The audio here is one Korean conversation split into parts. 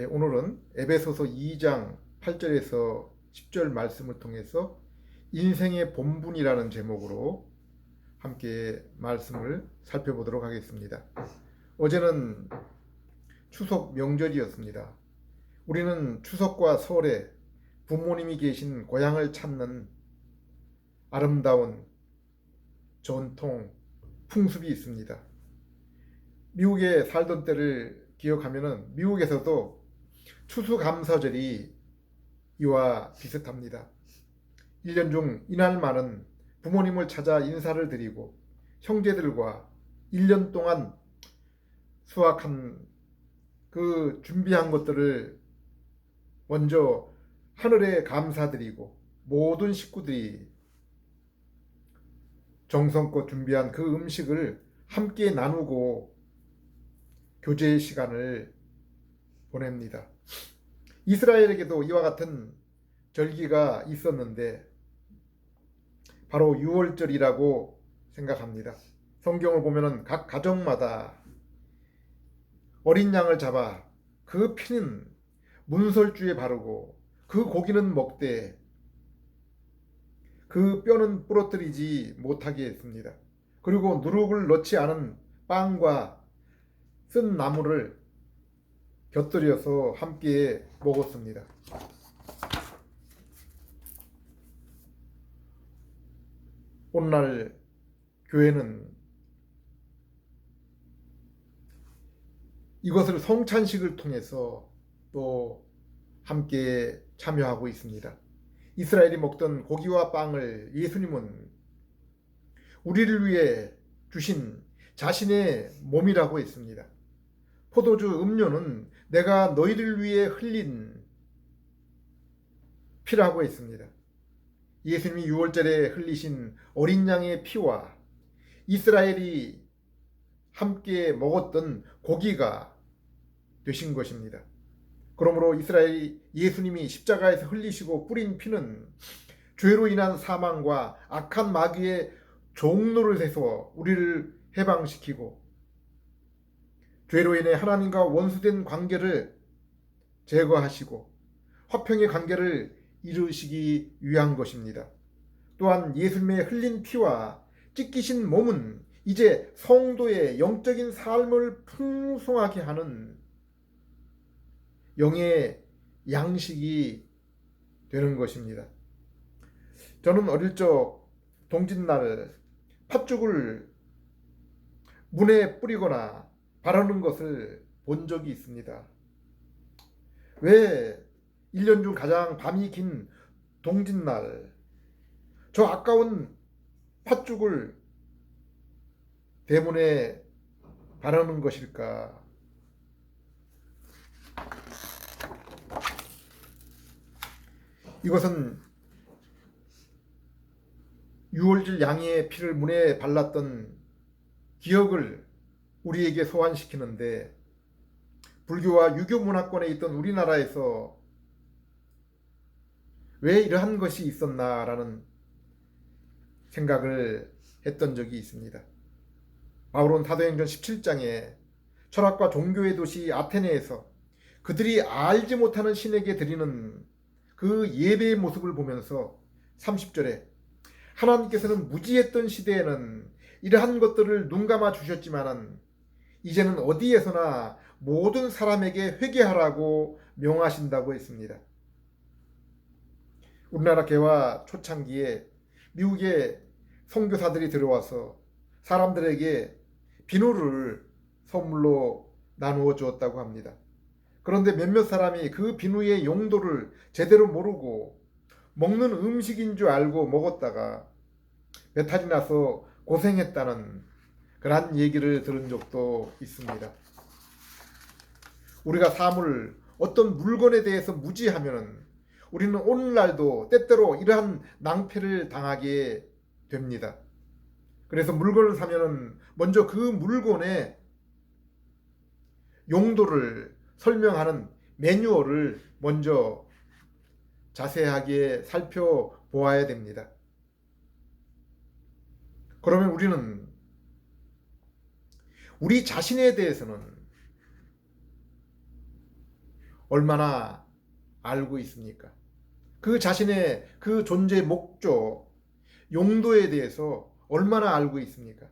오늘은 에베소서 2장 8절에서 10절 말씀을 통해서 인생의 본분이라는 제목으로 함께 말씀을 살펴보도록 하겠습니다. 어제는 추석 명절이었습니다. 우리는 추석과 설에 부모님이 계신 고향을 찾는 아름다운 전통, 풍습이 있습니다. 미국에 살던 때를 기억하면 미국에서도 추수감사절이 이와 비슷합니다. 1년 중 이날만은 부모님을 찾아 인사를 드리고 형제들과 1년 동안 수확한 그 준비한 것들을 먼저 하늘에 감사드리고 모든 식구들이 정성껏 준비한 그 음식을 함께 나누고 교제의 시간을 보냅니다. 이스라엘에게도 이와 같은 절기가 있었는데 바로 유월절이라고 생각합니다. 성경을 보면은 각 가정마다 어린 양을 잡아 그 피는 문설주에 바르고 그 고기는 먹되 그 뼈는 부러뜨리지 못하게 했습니다. 그리고 누룩을 넣지 않은 빵과 쓴 나물을 곁들여서 함께 먹었습니다. 오늘날 교회는 이것을 성찬식을 통해서 또 함께 참여하고 있습니다. 이스라엘이 먹던 고기와 빵을 예수님은 우리를 위해 주신 자신의 몸이라고 했습니다. 포도주 음료는 내가 너희를 위해 흘린 피라고 했습니다. 예수님이 유월절에 흘리신 어린 양의 피와 이스라엘이 함께 먹었던 고기가 되신 것입니다. 그러므로 이스라엘이 예수님이 십자가에서 흘리시고 뿌린 피는 죄로 인한 사망과 악한 마귀의 종노를 해서 우리를 해방시키고 죄로 인해 하나님과 원수된 관계를 제거하시고 화평의 관계를 이루시기 위한 것입니다. 또한 예수님의 흘린 피와 찢기신 몸은 이제 성도의 영적인 삶을 풍성하게 하는 영의 양식이 되는 것입니다. 저는 어릴 적 동짓날 팥죽을 문에 뿌리거나 바르는 것을 본 적이 있습니다. 왜 1년 중 가장 밤이 긴 동짓날 저 아까운 팥죽을 대문에 바르는 것일까? 이것은 유월절 양의 피를 문에 발랐던 기억을 우리에게 소환시키는데 불교와 유교 문화권에 있던 우리나라에서 왜 이러한 것이 있었나라는 생각을 했던 적이 있습니다. 바울은 사도행전 17장에 철학과 종교의 도시 아테네에서 그들이 알지 못하는 신에게 드리는 그 예배의 모습을 보면서 30절에 하나님께서는 무지했던 시대에는 이러한 것들을 눈감아 주셨지만은 이제는 어디에서나 모든 사람에게 회개하라고 명하신다고 했습니다. 우리나라 개화 초창기에 미국의 선교사들이 들어와서 사람들에게 비누를 선물로 나누어 주었다고 합니다. 그런데 몇몇 사람이 그 비누의 용도를 제대로 모르고 먹는 음식인 줄 알고 먹었다가 배탈이 나서 고생했다는 그런 얘기를 들은 적도 있습니다. 우리가 사물, 어떤 물건에 대해서 무지하면 우리는 오늘날도 때때로 이러한 낭패를 당하게 됩니다. 그래서 물건을 사면은 먼저 그 물건의 용도를 설명하는 매뉴얼을 먼저 자세하게 살펴보아야 됩니다. 그러면 우리는 우리 자신에 대해서는 얼마나 알고 있습니까? 그 자신의 그 존재의 목적, 용도에 대해서 얼마나 알고 있습니까?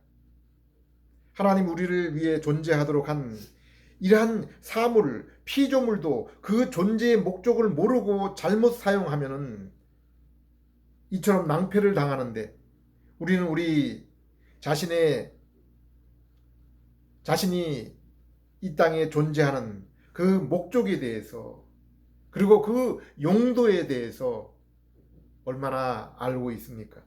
하나님 우리를 위해 존재하도록 한 이러한 사물, 피조물도 그 존재의 목적을 모르고 잘못 사용하면은 이처럼 낭패를 당하는데, 우리는 우리 자신이 이 땅에 존재하는 그 목적에 대해서, 그리고 그 용도에 대해서 얼마나 알고 있습니까?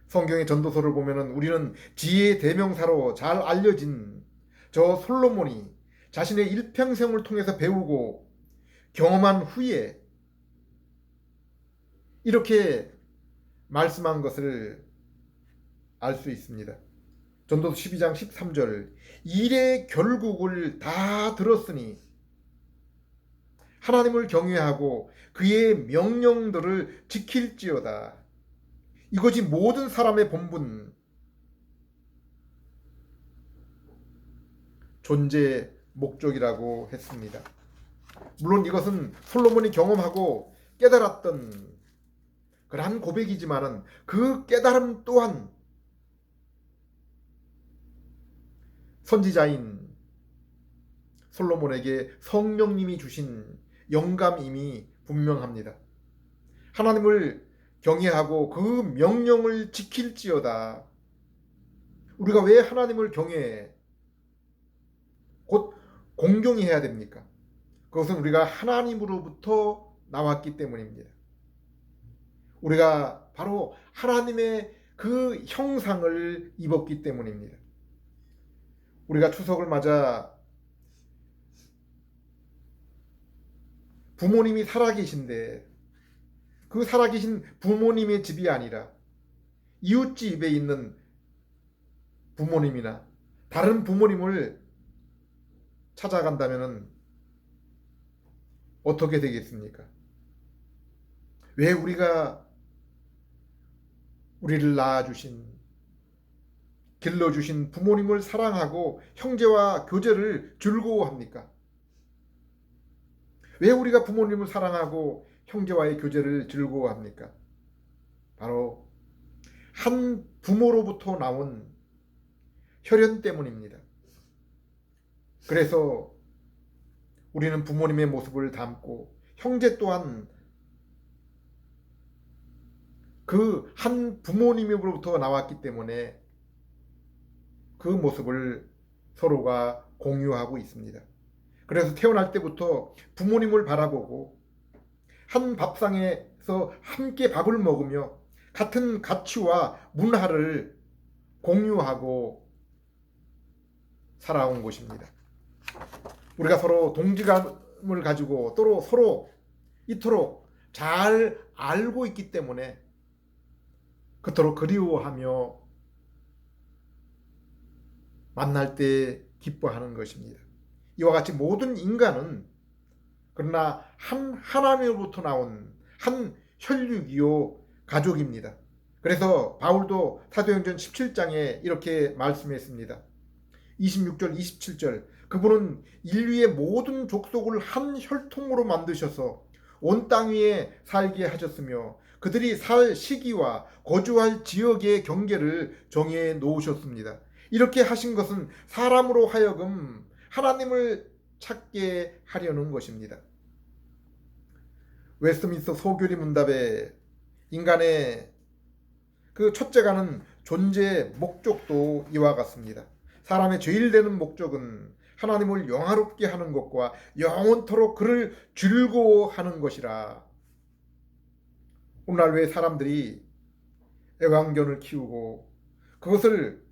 성경의 전도서를 보면은 우리는 지혜의 대명사로 잘 알려진 저 솔로몬이 자신의 일평생을 통해서 배우고 경험한 후에 이렇게 말씀한 것을 알 수 있습니다. 전도서 12장 13절, 일의 결국을 다 들었으니 하나님을 경외하고 그의 명령들을 지킬지어다. 이것이 모든 사람의 본분, 존재의 목적이라고 했습니다. 물론 이것은 솔로몬이 경험하고 깨달았던 그러한 고백이지만은 그 깨달음 또한 선지자인 솔로몬에게 성령님이 주신 영감임이 분명합니다. 하나님을 경외하고 그 명령을 지킬지어다. 우리가 왜 하나님을 경외해? 곧 공경히 해야 됩니까? 그것은 우리가 하나님으로부터 나왔기 때문입니다. 우리가 바로 하나님의 그 형상을 입었기 때문입니다. 우리가 추석을 맞아 부모님이 살아계신데 그 살아계신 부모님의 집이 아니라 이웃집에 있는 부모님이나 다른 부모님을 찾아간다면 어떻게 되겠습니까? 왜 우리가 우리를 낳아주신, 길러주신 부모님을 사랑하고 형제와 교제를 즐거워합니까? 왜 우리가 부모님을 사랑하고 형제와의 교제를 즐거워합니까? 바로 한 부모로부터 나온 혈연 때문입니다. 그래서 우리는 부모님의 모습을 담고 형제 또한 그 한 부모님으로부터 나왔기 때문에 그 모습을 서로가 공유하고 있습니다. 그래서 태어날 때부터 부모님을 바라보고 한 밥상에서 함께 밥을 먹으며 같은 가치와 문화를 공유하고 살아온 것입니다. 우리가 서로 동지감을 가지고 또 서로 이토록 잘 알고 있기 때문에 그토록 그리워하며 만날 때 기뻐하는 것입니다. 이와 같이 모든 인간은 그러나 한 하나님으로부터 나온 한 혈육이요 가족입니다. 그래서 바울도 사도행전 17장에 이렇게 말씀했습니다. 26절 27절, 그분은 인류의 모든 족속을 한 혈통으로 만드셔서 온 땅 위에 살게 하셨으며 그들이 살 시기와 거주할 지역의 경계를 정해 놓으셨습니다. 이렇게 하신 것은 사람으로 하여금 하나님을 찾게 하려는 것입니다. 웨스트민스터 소교리 문답에 인간의 그 첫째가는 존재의 목적도 이와 같습니다. 사람의 제일 되는 목적은 하나님을 영화롭게 하는 것과 영원토록 그를 즐거워하는 것이라. 오늘날 왜 사람들이 애완견을 키우고 그것을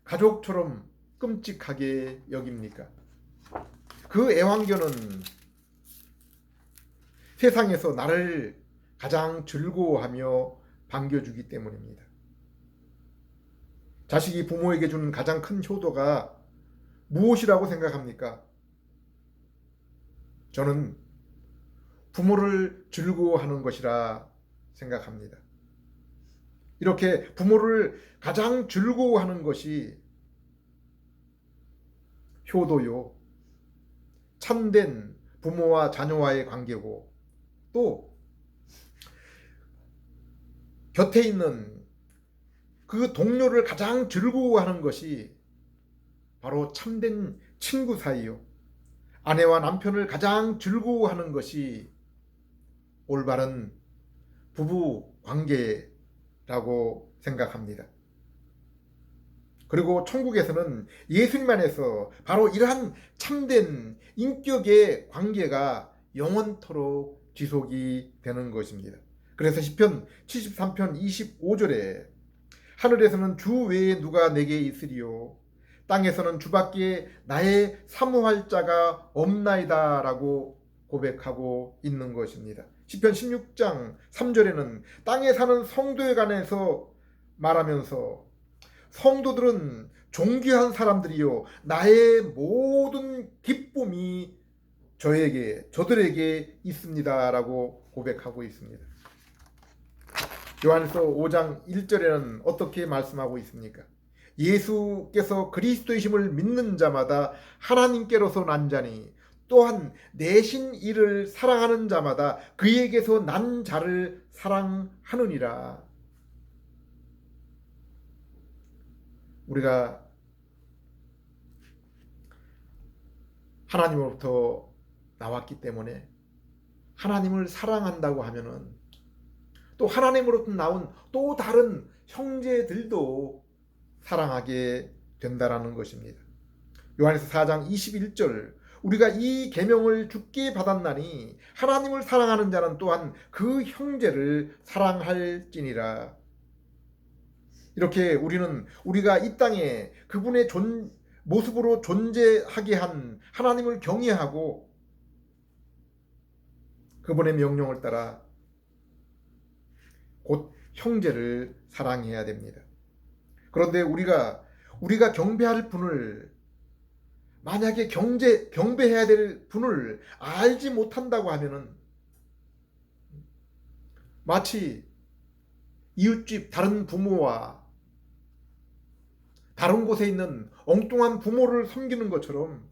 가족처럼 끔찍하게 여깁니까? 그 애완견은 세상에서 나를 가장 즐거워하며 반겨주기 때문입니다. 자식이 부모에게 주는 가장 큰 효도가 무엇이라고 생각합니까? 저는 부모를 즐거워하는 것이라 생각합니다. 이렇게 부모를 가장 즐거워하는 것이 효도요, 참된 부모와 자녀와의 관계고, 또 곁에 있는 그 동료를 가장 즐거워하는 것이 바로 참된 친구 사이요. 아내와 남편을 가장 즐거워하는 것이 올바른 부부 관계라고 생각합니다. 그리고 천국에서는 예수님 안에서 바로 이러한 참된 인격의 관계가 영원토록 지속이 되는 것입니다. 그래서 시편 73편 25절에 하늘에서는 주 외에 누가 내게 있으리요, 땅에서는 주밖에 나의 사모할 자가 없나이다 라고 고백하고 있는 것입니다. 시편 16장 3절에는 땅에 사는 성도에 관해서 말하면서 성도들은 존귀한 사람들이요, 나의 모든 기쁨이 저들에게 있습니다 라고 고백하고 있습니다. 요한일서 5장 1절에는 어떻게 말씀하고 있습니까? 예수께서 그리스도이심을 믿는 자마다 하나님께로서 난 자니, 또한 내신 이를 사랑하는 자마다 그에게서 난 자를 사랑하느니라. 우리가 하나님으로부터 나왔기 때문에 하나님을 사랑한다고 하면은 또 하나님으로부터 나온 또 다른 형제들도 사랑하게 된다라는 것입니다. 요한에서 4장 21절, 우리가 이 계명을 주께 받았나니 하나님을 사랑하는 자는 또한 그 형제를 사랑할지니라. 이렇게 우리가 이 땅에 그분의 모습으로 존재하게 한 하나님을 경외하고 그분의 명령을 따라 곧 형제를 사랑해야 됩니다. 그런데 우리가 경배할 분을, 만약에 경배해야 될 분을 알지 못한다고 하면은 마치 이웃집 다른 부모와 다른 곳에 있는 엉뚱한 부모를 섬기는 것처럼,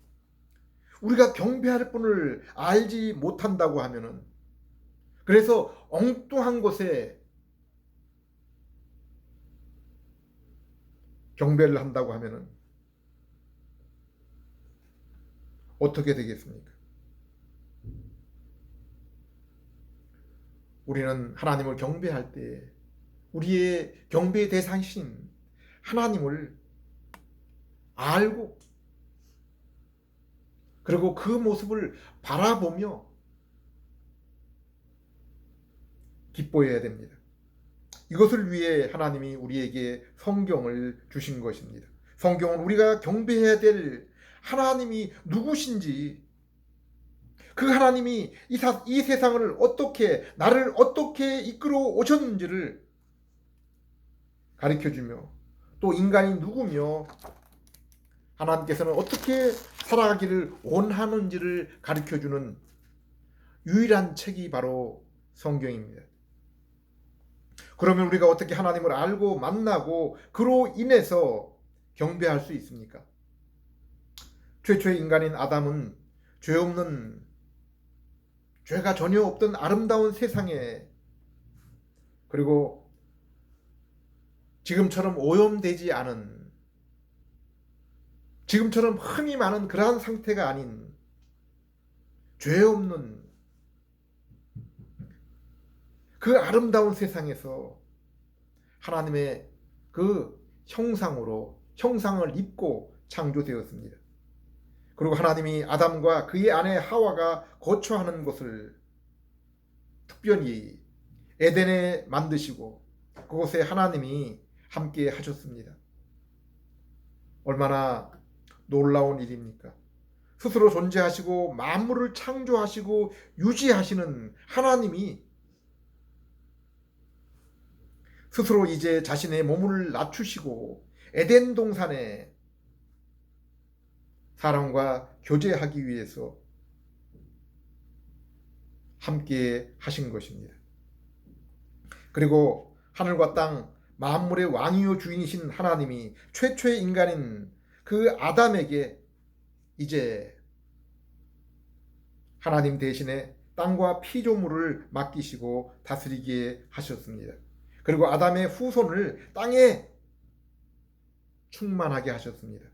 우리가 경배할 분을 알지 못한다고 하면은, 그래서 엉뚱한 곳에 경배를 한다고 하면은 어떻게 되겠습니까? 우리는 하나님을 경배할 때 우리의 경배의 대상이신 하나님을 알고, 그리고 그 모습을 바라보며 기뻐해야 됩니다. 이것을 위해 하나님이 우리에게 성경을 주신 것입니다. 성경은 우리가 경배해야 될 하나님이 누구신지, 그 하나님이 이 세상을 나를 어떻게 이끌어 오셨는지를 가르쳐주며, 또 인간이 누구며 하나님께서는 어떻게 살아가기를 원하는지를 가르쳐주는 유일한 책이 바로 성경입니다. 그러면 우리가 어떻게 하나님을 알고 만나고 그로 인해서 경배할 수 있습니까? 최초의 인간인 아담은 죄가 전혀 없던 아름다운 세상에, 그리고 지금처럼 오염되지 않은, 지금처럼 흠이 많은 그러한 상태가 아닌 죄 없는 그 아름다운 세상에서 하나님의 그 형상을 입고 창조되었습니다. 그리고 하나님이 아담과 그의 아내 하와가 거처하는 곳을 특별히 에덴에 만드시고 그곳에 하나님이 함께 하셨습니다. 얼마나 놀라운 일입니까? 스스로 존재하시고 만물을 창조하시고 유지하시는 하나님이 스스로 이제 자신의 몸을 낮추시고 에덴 동산에 사람과 교제하기 위해서 함께 하신 것입니다. 그리고 하늘과 땅 만물의 왕이요 주인이신 하나님이 최초의 인간인 그 아담에게 이제 하나님 대신에 땅과 피조물을 맡기시고 다스리게 하셨습니다. 그리고 아담의 후손을 땅에 충만하게 하셨습니다.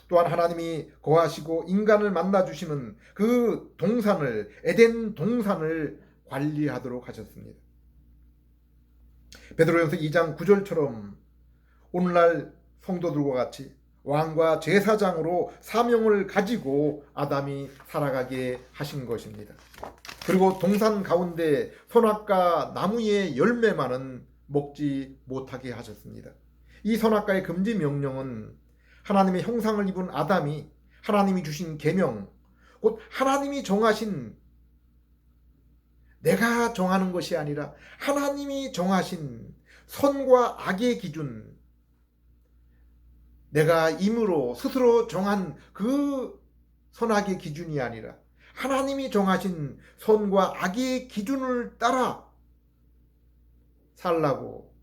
또한 하나님이 거하시고 인간을 만나주시는 그 동산을, 에덴 동산을 관리하도록 하셨습니다. 베드로전서 2장 9절처럼 오늘날 성도들과 같이 왕과 제사장으로 사명을 가지고 아담이 살아가게 하신 것입니다. 그리고 동산 가운데 선악과 나무의 열매만은 먹지 못하게 하셨습니다. 이 선악과의 금지 명령은 하나님의 형상을 입은 아담이 하나님이 주신 계명, 곧 하나님이 정하신, 내가 정하는 것이 아니라 하나님이 정하신 선과 악의 기준, 내가 임으로 스스로 정한 그 선악의 기준이 아니라 하나님이 정하신 선과 악의 기준을 따라 살라고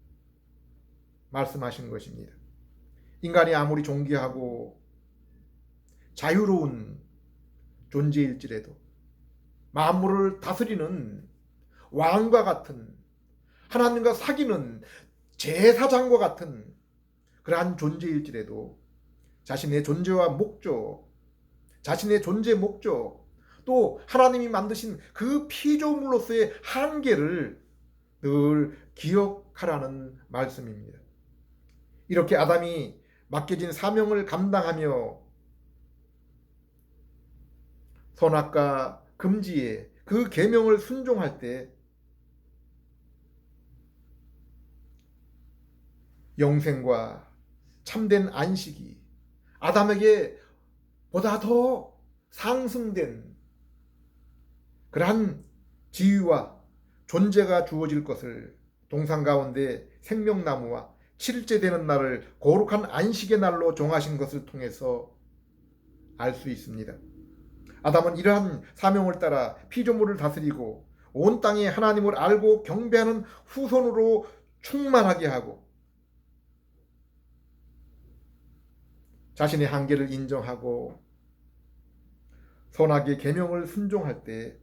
말씀하신 것입니다. 인간이 아무리 존귀하고 자유로운 존재일지라도 만물을 다스리는 왕과 같은, 하나님과 사귀는 제사장과 같은 그러한 존재일지라도 자신의 존재와 목적, 자신의 존재 목적, 또 하나님이 만드신 그 피조물로서의 한계를 늘 기억하라는 말씀입니다. 이렇게 아담이 맡겨진 사명을 감당하며 선악과 금지에 그 계명을 순종할 때 영생과 참된 안식이 아담에게 보다 더 상승된 그러한 지위와 존재가 주어질 것을 동산 가운데 생명나무와 7일째 되는 날을 거룩한 안식의 날로 정하신 것을 통해서 알 수 있습니다. 아담은 이러한 사명을 따라 피조물을 다스리고 온 땅에 하나님을 알고 경배하는 후손으로 충만하게 하고 자신의 한계를 인정하고 선악의 계명을 순종할 때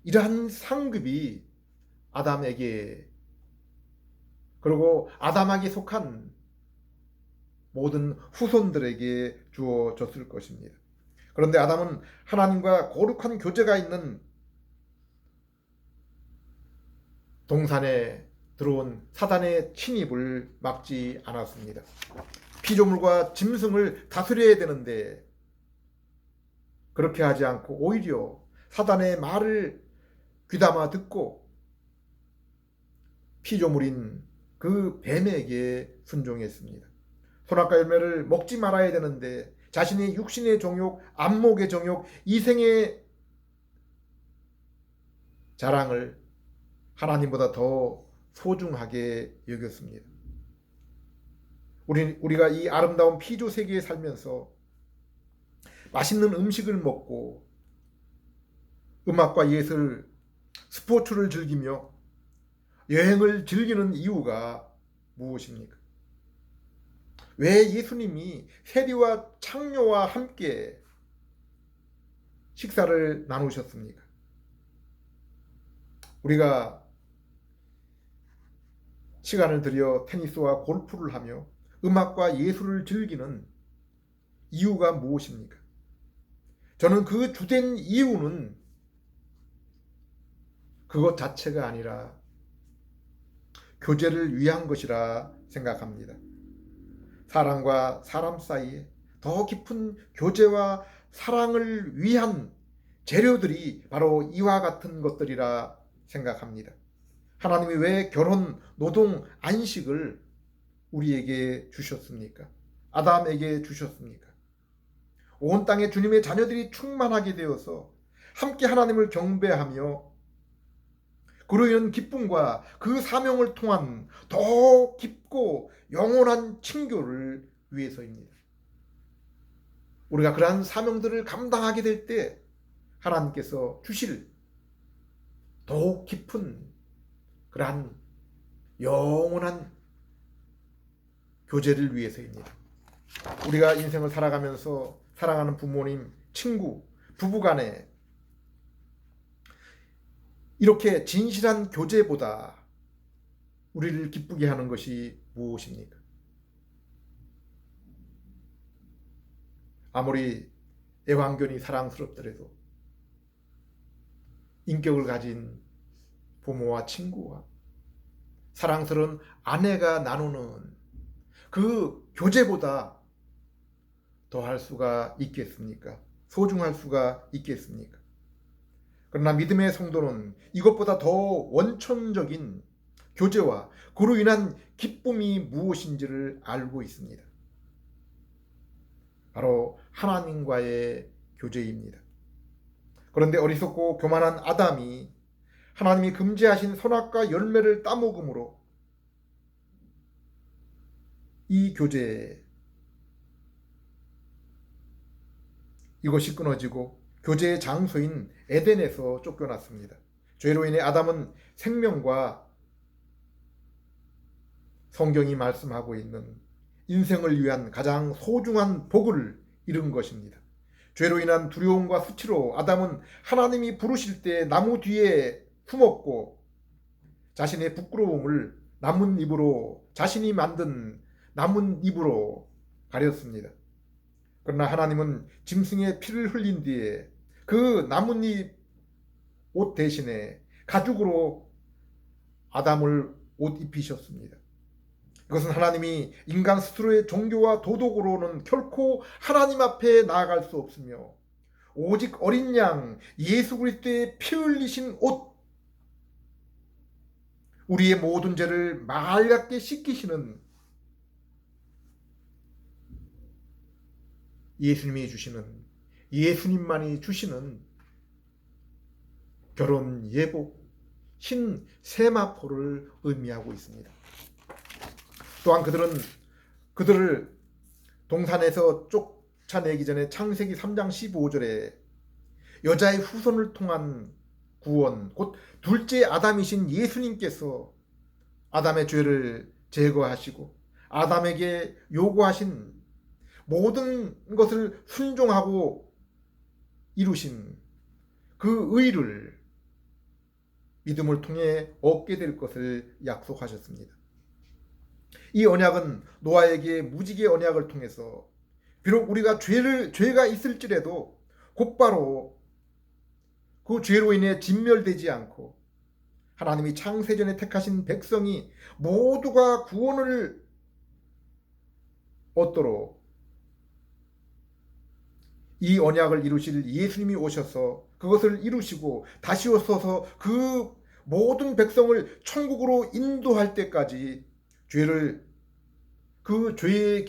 이러한 상급이 아담에게, 그리고 아담에게 속한 모든 후손들에게 주어졌을 것입니다. 그런데 아담은 하나님과 거룩한 교제가 있는 동산에 들어온 사단의 침입을 막지 않았습니다. 피조물과 짐승을 다스려야 되는데 그렇게 하지 않고 오히려 사단의 말을 귀담아 듣고 피조물인 그 뱀에게 순종했습니다. 선악과 열매를 먹지 말아야 되는데 자신의 육신의 정욕, 안목의 정욕, 이생의 자랑을 하나님보다 더 소중하게 여겼습니다. 우리가 이 아름다운 피조 세계에 살면서 맛있는 음식을 먹고 음악과 예술, 스포츠를 즐기며 여행을 즐기는 이유가 무엇입니까? 왜 예수님이 세리와 창녀와 함께 식사를 나누셨습니까? 우리가 시간을 들여 테니스와 골프를 하며 음악과 예술을 즐기는 이유가 무엇입니까? 저는 그 주된 이유는 그것 자체가 아니라 교제를 위한 것이라 생각합니다. 사람과 사람 사이에 더 깊은 교제와 사랑을 위한 재료들이 바로 이와 같은 것들이라 생각합니다. 하나님이 왜 결혼, 노동, 안식을 우리에게 주셨습니까? 아담에게 주셨습니까? 온 땅에 주님의 자녀들이 충만하게 되어서 함께 하나님을 경배하며 그로 인한 기쁨과 그 사명을 통한 더 깊고 영원한 친교를 위해서입니다. 우리가 그러한 사명들을 감당하게 될 때 하나님께서 주실 더욱 깊은 그러한 영원한 교제를 위해서입니다. 우리가 인생을 살아가면서 사랑하는 부모님, 친구, 부부간에 이렇게 진실한 교제보다 우리를 기쁘게 하는 것이 무엇입니까? 아무리 애완견이 사랑스럽더라도 인격을 가진 부모와 친구와 사랑스러운 아내가 나누는 그 교제보다 더할 수가 있겠습니까? 소중할 수가 있겠습니까? 그러나 믿음의 성도는 이것보다 더 원천적인 교제와 그로 인한 기쁨이 무엇인지를 알고 있습니다. 바로 하나님과의 교제입니다. 그런데 어리석고 교만한 아담이 하나님이 금지하신 선악과 열매를 따먹음으로 이 교제, 이것이 끊어지고 교제의 장소인 에덴에서 쫓겨났습니다. 죄로 인해 아담은 생명과 성경이 말씀하고 있는 인생을 위한 가장 소중한 복을 잃은 것입니다. 죄로 인한 두려움과 수치로 아담은 하나님이 부르실 때 나무 뒤에 숨었고 자신의 부끄러움을 나뭇잎으로, 자신이 만든 나뭇잎으로 가렸습니다. 그러나 하나님은 짐승의 피를 흘린 뒤에 그 나뭇잎 옷 대신에 가죽으로 아담을 옷 입히셨습니다. 이것은 하나님이 인간 스스로의 종교와 도덕으로는 결코 하나님 앞에 나아갈 수 없으며 오직 어린 양 예수 그리스도의 피 흘리신 옷, 우리의 모든 죄를 맑게 씻기시는 예수님이 주시는, 예수님만이 주시는 결혼 예복, 흰 세마포를 의미하고 있습니다. 또한 그들을 동산에서 쫓아내기 전에 창세기 3장 15절에 여자의 후손을 통한 구원, 곧 둘째 아담이신 예수님께서 아담의 죄를 제거하시고 아담에게 요구하신 모든 것을 순종하고 이루신 그 의를 믿음을 통해 얻게 될 것을 약속하셨습니다. 이 언약은 노아에게 무지개 언약을 통해서 비록 우리가 죄가 있을지라도 곧바로 그 죄로 인해 진멸되지 않고 하나님이 창세전에 택하신 백성이 모두가 구원을 얻도록 이 언약을 이루실 예수님이 오셔서 그것을 이루시고 다시 오셔서 그 모든 백성을 천국으로 인도할 때까지 그 죄의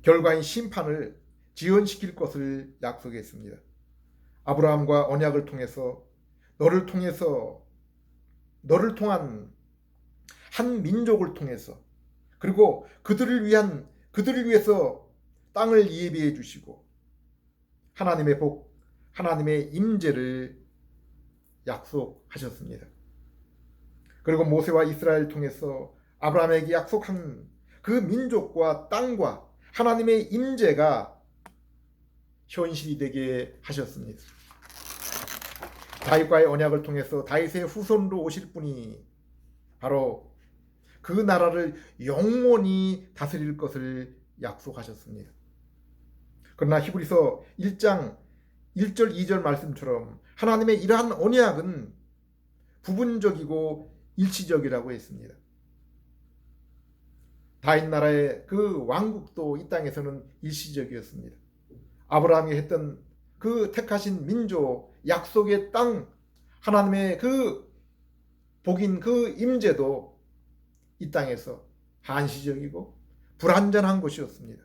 결과인 심판을 지연시킬 것을 약속했습니다. 아브라함과 언약을 통해서 너를 통한 한 민족을 통해서 그리고 그들을 위해서 땅을 예비해 주시고 하나님의 복, 하나님의 임재를 약속하셨습니다. 그리고 모세와 이스라엘 통해서 아브라함에게 약속한 그 민족과 땅과 하나님의 임재가 현실이 되게 하셨습니다. 다윗과의 언약을 통해서 다윗의 후손으로 오실 분이 바로 그 나라를 영원히 다스릴 것을 약속하셨습니다. 그러나 히브리서 1장 1절 2절 말씀처럼 하나님의 이러한 언약은 부분적이고 일시적이라고 했습니다. 다윗 나라의 그 왕국도 이 땅에서는 일시적이었습니다. 아브라함이 했던 그 택하신 민족, 약속의 땅, 하나님의 그 복인 그 임재도 이 땅에서 한시적이고 불완전한 것이었습니다.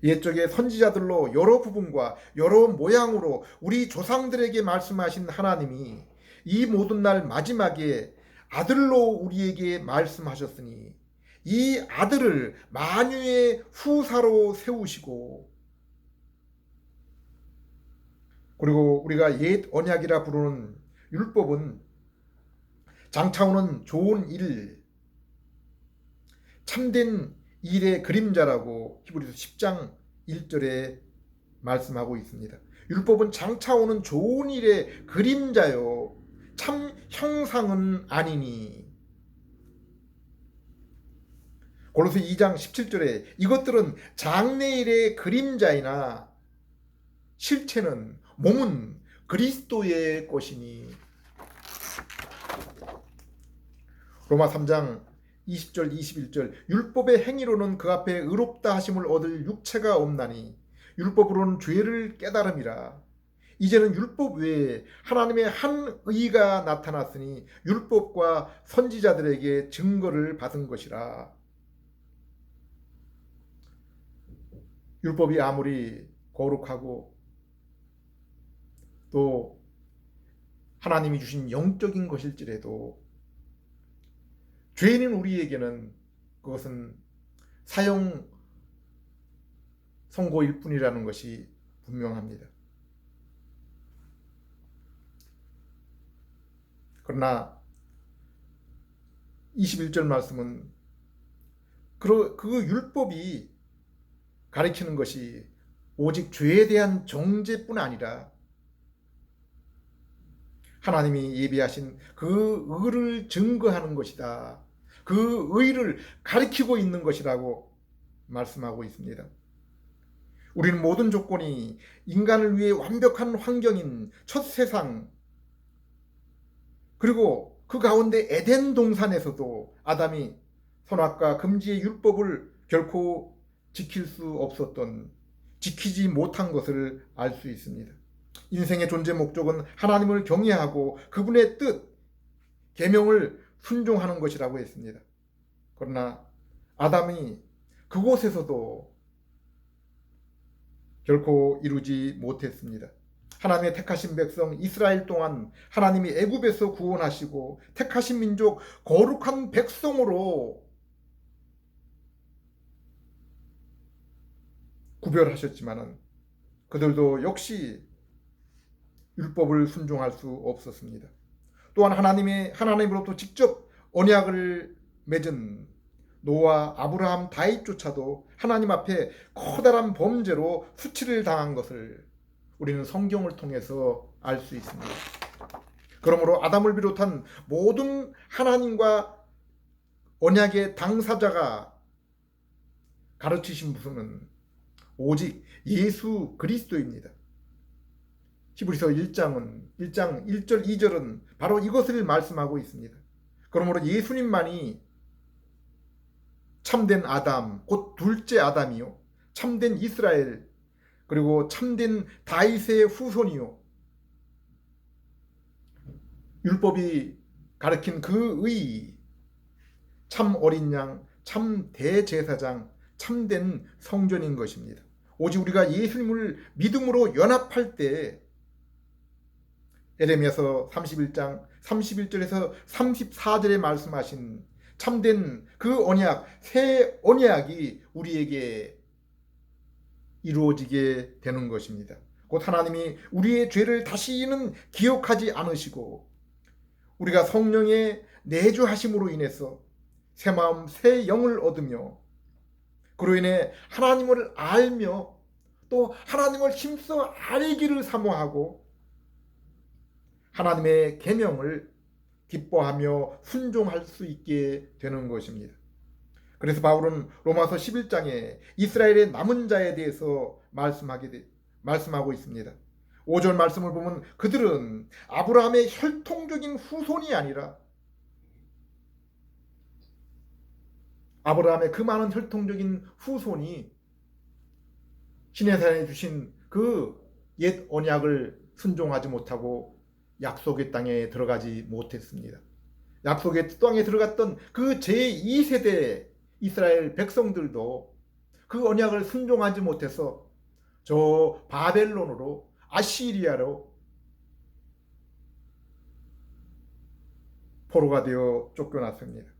옛적의 선지자들로 여러 부분과 여러 모양으로 우리 조상들에게 말씀하신 하나님이 이 모든 날 마지막에 아들로 우리에게 말씀하셨으니 이 아들을 만유의 후사로 세우시고, 그리고 우리가 옛 언약이라 부르는 율법은 장차오는 좋은 일, 참된 일의 그림자라고 히브리서 10장 1절에 말씀하고 있습니다. 율법은 장차 오는 좋은 일의 그림자요 참 형상은 아니니. 골로새 2장 17절에 이것들은 장래일의 그림자이나 실체는 몸은 그리스도의 것이니. 로마 3장 20절 21절 율법의 행위로는 그 앞에 의롭다 하심을 얻을 육체가 없나니 율법으로는 죄를 깨달음이라. 이제는 율법 외에 하나님의 한 의가 나타났으니 율법과 선지자들에게 증거를 받은 것이라. 율법이 아무리 거룩하고 또 하나님이 주신 영적인 것일지라도 죄인인 우리에게는 그것은 사형 선고일 뿐이라는 것이 분명합니다. 그러나 21절 말씀은 그 율법이 가리키는 것이 오직 죄에 대한 정죄뿐 아니라 하나님이 예비하신 그 의를 증거하는 것이다. 그 의를 가리키고 있는 것이라고 말씀하고 있습니다. 우리는 모든 조건이 인간을 위해 완벽한 환경인 첫 세상, 그리고 그 가운데 에덴 동산에서도 아담이 선악과 금지의 율법을 결코 지킬 수 없었던, 지키지 못한 것을 알 수 있습니다. 인생의 존재 목적은 하나님을 경외하고 그분의 뜻, 계명을 순종하는 것이라고 했습니다. 그러나 아담이 그곳에서도 결코 이루지 못했습니다. 하나님의 택하신 백성 이스라엘 동안 하나님이 애굽에서 구원하시고 택하신 민족 거룩한 백성으로 구별하셨지만은 그들도 역시 율법을 순종할 수 없었습니다. 또한 하나님으로부터 직접 언약을 맺은 노아, 아브라함, 다윗조차도 하나님 앞에 커다란 범죄로 수치를 당한 것을 우리는 성경을 통해서 알 수 있습니다. 그러므로 아담을 비롯한 모든 하나님과 언약의 당사자가 가르치신 분은 오직 예수 그리스도입니다. 히브리서 1장 1절 2절은 바로 이것을 말씀하고 있습니다. 그러므로 예수님만이 참된 아담, 곧 둘째 아담이요 참된 이스라엘, 그리고 참된 다윗의 후손이요 율법이 가르친 그 의, 참 어린 양, 참 대제사장, 참된 성전인 것입니다. 오직 우리가 예수님을 믿음으로 연합할 때 에레미야서 31장 31절에서 34절에 말씀하신 참된 그 언약, 새 언약이 우리에게 이루어지게 되는 것입니다. 곧 하나님이 우리의 죄를 다시는 기억하지 않으시고 우리가 성령의 내주하심으로 인해서 새 마음, 새 영을 얻으며 그로 인해 하나님을 알며 또 하나님을 힘써 알기를 사모하고 하나님의 계명을 기뻐하며 순종할 수 있게 되는 것입니다. 그래서 바울은 로마서 11장에 이스라엘의 남은 자에 대해서 말씀하고 있습니다. 5절 말씀을 보면 그들은 아브라함의 혈통적인 후손이 아니라 아브라함의 그 많은 혈통적인 후손이 시내산에 주신 그 옛 언약을 순종하지 못하고 약속의 땅에 들어가지 못했습니다. 약속의 땅에 들어갔던 그 제2세대 이스라엘 백성들도 그 언약을 순종하지 못해서 저 바벨론으로 아시리아로 포로가 되어 쫓겨났습니다.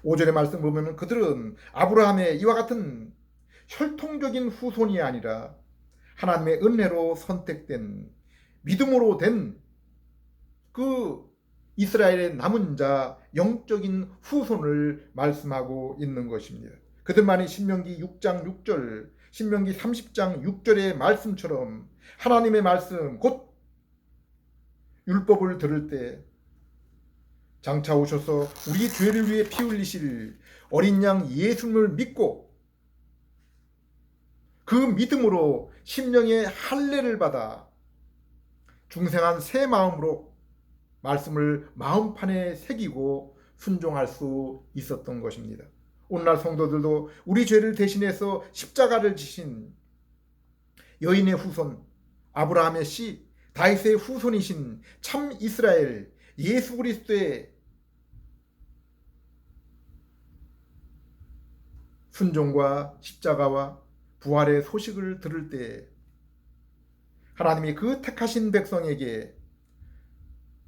5절의 말씀 보면 그들은 아브라함의 이와 같은 혈통적인 후손이 아니라 하나님의 은혜로 선택된 믿음으로 된 그 이스라엘의 남은 자 영적인 후손을 말씀하고 있는 것입니다. 그들만이 신명기 6장 6절, 신명기 30장 6절의 말씀처럼 하나님의 말씀 곧 율법을 들을 때 장차 오셔서 우리 죄를 위해 피 흘리실 어린 양 예수님을 믿고 그 믿음으로 심령의 할례를 받아 중생한 새 마음으로 말씀을 마음판에 새기고 순종할 수 있었던 것입니다. 오늘날 성도들도 우리 죄를 대신해서 십자가를 지신 여인의 후손 아브라함의 씨 다윗의 후손이신 참 이스라엘 예수 그리스도의 순종과 십자가와 부활의 소식을 들을 때 하나님이 그 택하신 백성에게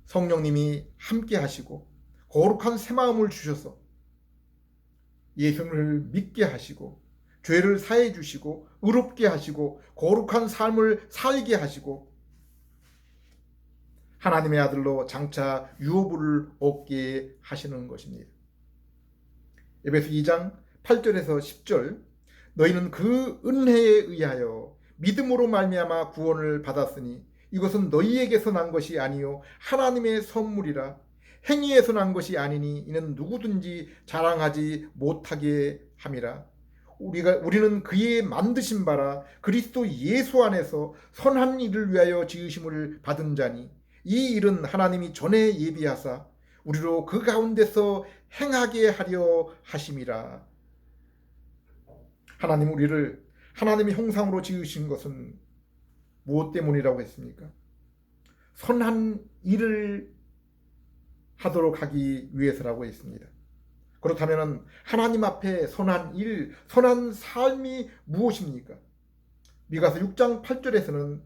성령님이 함께 하시고 거룩한 새 마음을 주셔서 예수님을 믿게 하시고 죄를 사해 주시고 의롭게 하시고 거룩한 삶을 살게 하시고 하나님의 아들로 장차 유업을 얻게 하시는 것입니다. 에베소 2장 8절에서 10절 너희는 그 은혜에 의하여 믿음으로 말미암아 구원을 받았으니 이것은 너희에게서 난 것이 아니요 하나님의 선물이라 행위에서 난 것이 아니니 이는 누구든지 자랑하지 못하게 함이라. 우리는 그의 만드신 바라 그리스도 예수 안에서 선한 일을 위하여 지으심을 받은 자니 이 일은 하나님이 전에 예비하사 우리로 그 가운데서 행하게 하려 하심이라. 하나님 우리를 하나님의 형상으로 지으신 것은 무엇 때문이라고 했습니까? 선한 일을 하도록 하기 위해서라고 했습니다. 그렇다면 하나님 앞에 선한 일, 선한 삶이 무엇입니까? 미가서 6장 8절에서는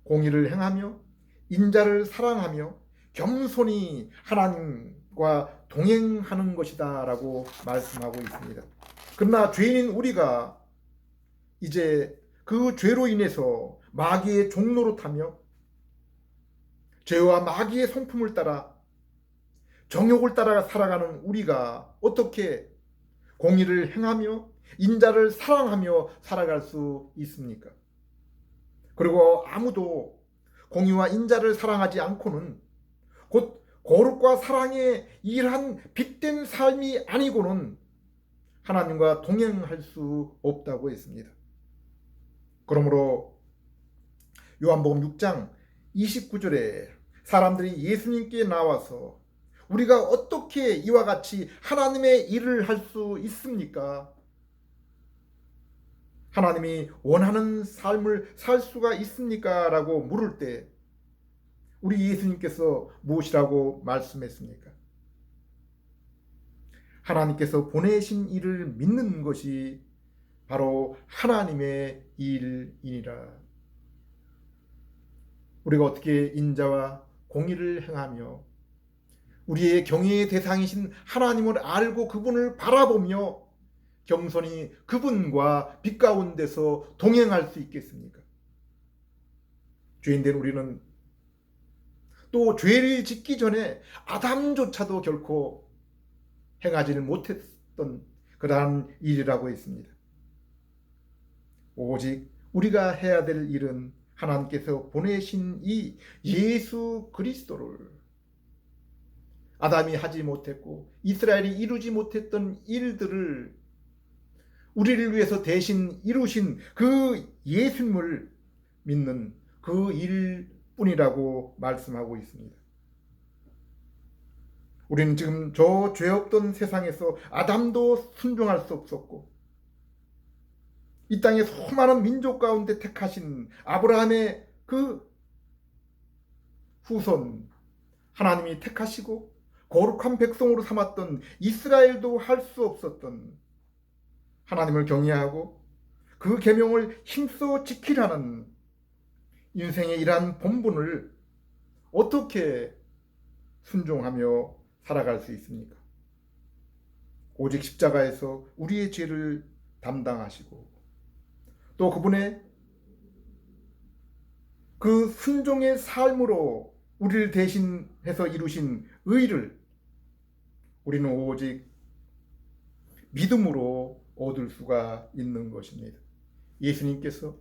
공의를 행하며 인자를 사랑하며 겸손히 하나님과 동행하는 것이다 라고 말씀하고 있습니다. 그러나 죄인인 우리가 이제 그 죄로 인해서 마귀의 종로로 타며 죄와 마귀의 성품을 따라 정욕을 따라 살아가는 우리가 어떻게 공의를 행하며 인자를 사랑하며 살아갈 수 있습니까? 그리고 아무도 공의와 인자를 사랑하지 않고는 곧 거룩과 사랑에 일한 빛된 삶이 아니고는 하나님과 동행할 수 없다고 했습니다. 그러므로 요한복음 6장 29절에 사람들이 예수님께 나와서 우리가 어떻게 이와 같이 하나님의 일을 할 수 있습니까? 하나님이 원하는 삶을 살 수가 있습니까? 라고 물을 때 우리 예수님께서 무엇이라고 말씀했습니까? 하나님께서 보내신 일을 믿는 것이 바로 하나님의 일이니라. 우리가 어떻게 인자와 공의를 행하며 우리의 경외의 대상이신 하나님을 알고 그분을 바라보며 겸손히 그분과 빛 가운데서 동행할 수 있겠습니까? 죄인된 우리는 또 죄를 짓기 전에 아담조차도 결코 행하지를 못했던 그러한 일이라고 했습니다. 오직 우리가 해야 될 일은 하나님께서 보내신 이 예수 그리스도를 아담이 하지 못했고 이스라엘이 이루지 못했던 일들을 우리를 위해서 대신 이루신 그 예수님을 믿는 그 일뿐이라고 말씀하고 있습니다. 우리는 지금 저 죄 없던 세상에서 아담도 순종할 수 없었고 이 땅의 수많은 민족 가운데 택하신 아브라함의 그 후손 하나님이 택하시고 거룩한 백성으로 삼았던 이스라엘도 할 수 없었던 하나님을 경외하고 그 계명을 힘써 지키라는 인생의 이러한 본분을 어떻게 순종하며 살아갈 수 있습니까? 오직 십자가에서 우리의 죄를 담당하시고 또 그분의 그 순종의 삶으로 우리를 대신해서 이루신 의를 우리는 오직 믿음으로 얻을 수가 있는 것입니다. 예수님께서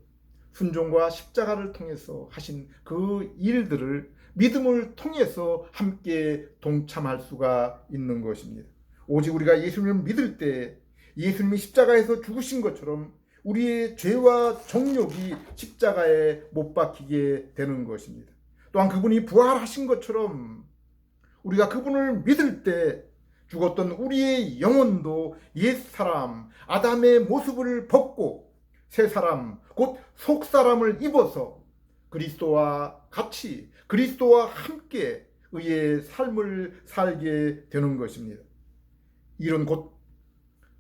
순종과 십자가를 통해서 하신 그 일들을 믿음을 통해서 함께 동참할 수가 있는 것입니다. 오직 우리가 예수님을 믿을 때 예수님이 십자가에서 죽으신 것처럼 우리의 죄와 정욕이 십자가에 못 박히게 되는 것입니다. 또한 그분이 부활하신 것처럼 우리가 그분을 믿을 때 죽었던 우리의 영혼도 옛사람 아담의 모습을 벗고 새 사람 곧 속사람을 입어서 그리스도와 같이 그리스도와 함께 의의 삶을 살게 되는 것입니다. 이런 곧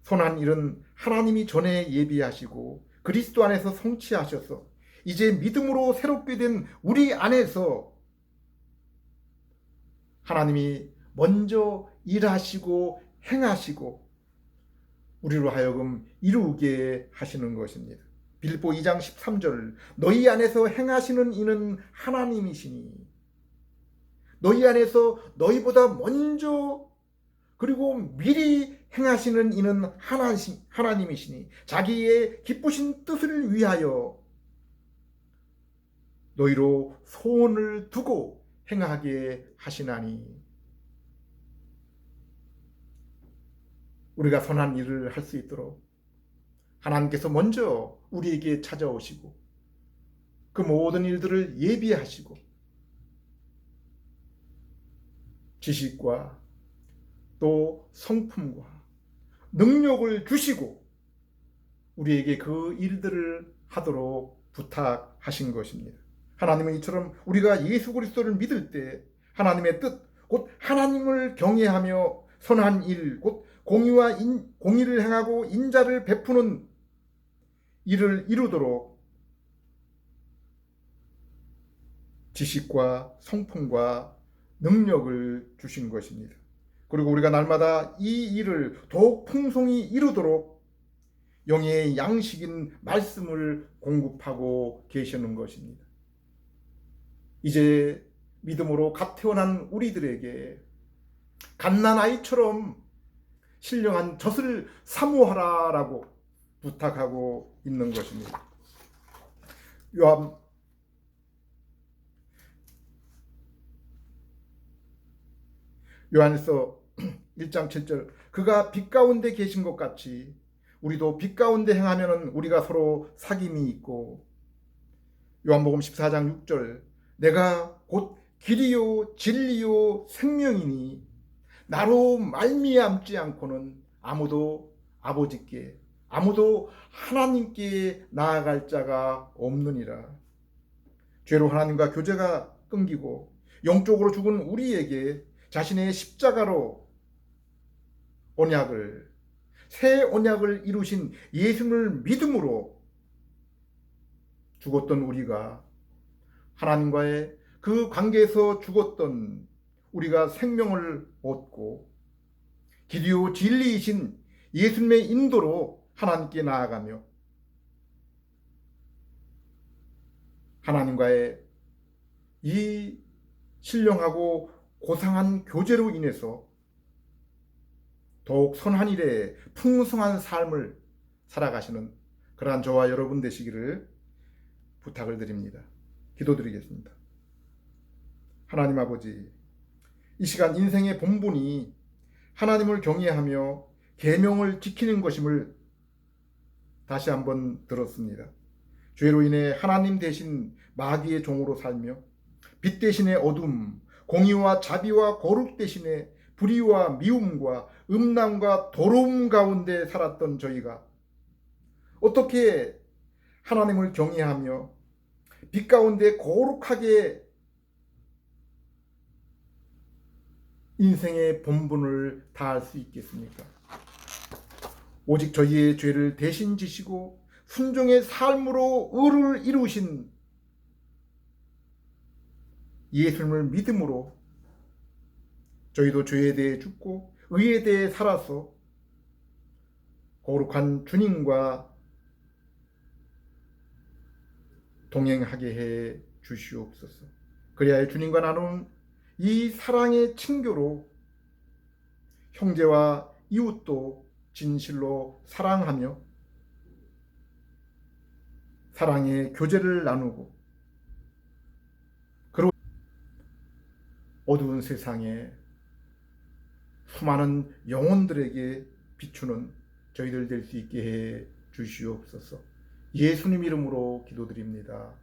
선한 일은 하나님이 전에 예비하시고 그리스도 안에서 성취하셔서 이제 믿음으로 새롭게 된 우리 안에서 하나님이 먼저 일하시고 행하시고 우리로 하여금 이루게 하시는 것입니다. 빌립보 2장 13절 너희 안에서 행하시는 이는 하나님이시니 너희 안에서 너희보다 먼저 그리고 미리 행하시는 이는 하나님이시니 자기의 기쁘신 뜻을 위하여 너희로 소원을 두고 행하게 하시나니 우리가 선한 일을 할 수 있도록 하나님께서 먼저 우리에게 찾아오시고 그 모든 일들을 예비하시고 지식과 또 성품과 능력을 주시고 우리에게 그 일들을 하도록 부탁하신 것입니다. 하나님은 이처럼 우리가 예수 그리스도를 믿을 때 하나님의 뜻, 곧 하나님을 경외하며 선한 일, 곧 공의를 행하고 인자를 베푸는 일을 이루도록 지식과 성품과 능력을 주신 것입니다. 그리고 우리가 날마다 이 일을 더욱 풍성히 이루도록 영의 양식인 말씀을 공급하고 계시는 것입니다. 이제 믿음으로 갓 태어난 우리들에게 갓난아이처럼 신령한 젖을 사모하라라고 부탁하고 있는 것입니다. 요한에서 1장 7절 그가 빛 가운데 계신 것 같이 우리도 빛 가운데 행하면 우리가 서로 사귐이 있고 요한복음 14장 6절 내가 곧 길이요 진리요 생명이니 나로 말미암지 않고는 아무도 아버지께 아무도 하나님께 나아갈 자가 없느니라. 죄로 하나님과 교제가 끊기고 영적으로 죽은 우리에게 자신의 십자가로 새 언약을 이루신 예수를 믿음으로 죽었던 우리가 하나님과의 그 관계에서 죽었던 우리가 생명을 얻고 길이요 진리이신 예수님의 인도로 하나님께 나아가며 하나님과의 이 신령하고 고상한 교제로 인해서 더욱 선한 일에 풍성한 삶을 살아가시는 그러한 저와 여러분 되시기를 부탁을 드립니다. 기도드리겠습니다. 하나님 아버지, 이 시간 인생의 본분이 하나님을 경외하며 계명을 지키는 것임을 다시 한번 들었습니다. 죄로 인해 하나님 대신 마귀의 종으로 살며 빛 대신에 어둠, 공의와 자비와 거룩 대신에 불의와 미움과 음란과 더러움 가운데 살았던 저희가 어떻게 하나님을 경외하며 빛 가운데 거룩하게 인생의 본분을 다할 수 있겠습니까? 오직 저희의 죄를 대신 지시고 순종의 삶으로 의를 이루신 예수님을 믿음으로 저희도 죄에 대해 죽고 의에 대해 살아서 거룩한 주님과 동행하게 해 주시옵소서. 그리하여 주님과 나눈 이 사랑의 친교로 형제와 이웃도 진실로 사랑하며 사랑의 교제를 나누고 그리고 어두운 세상에 수많은 영혼들에게 비추는 저희들 될 수 있게 해 주시옵소서. 예수님 이름으로 기도드립니다.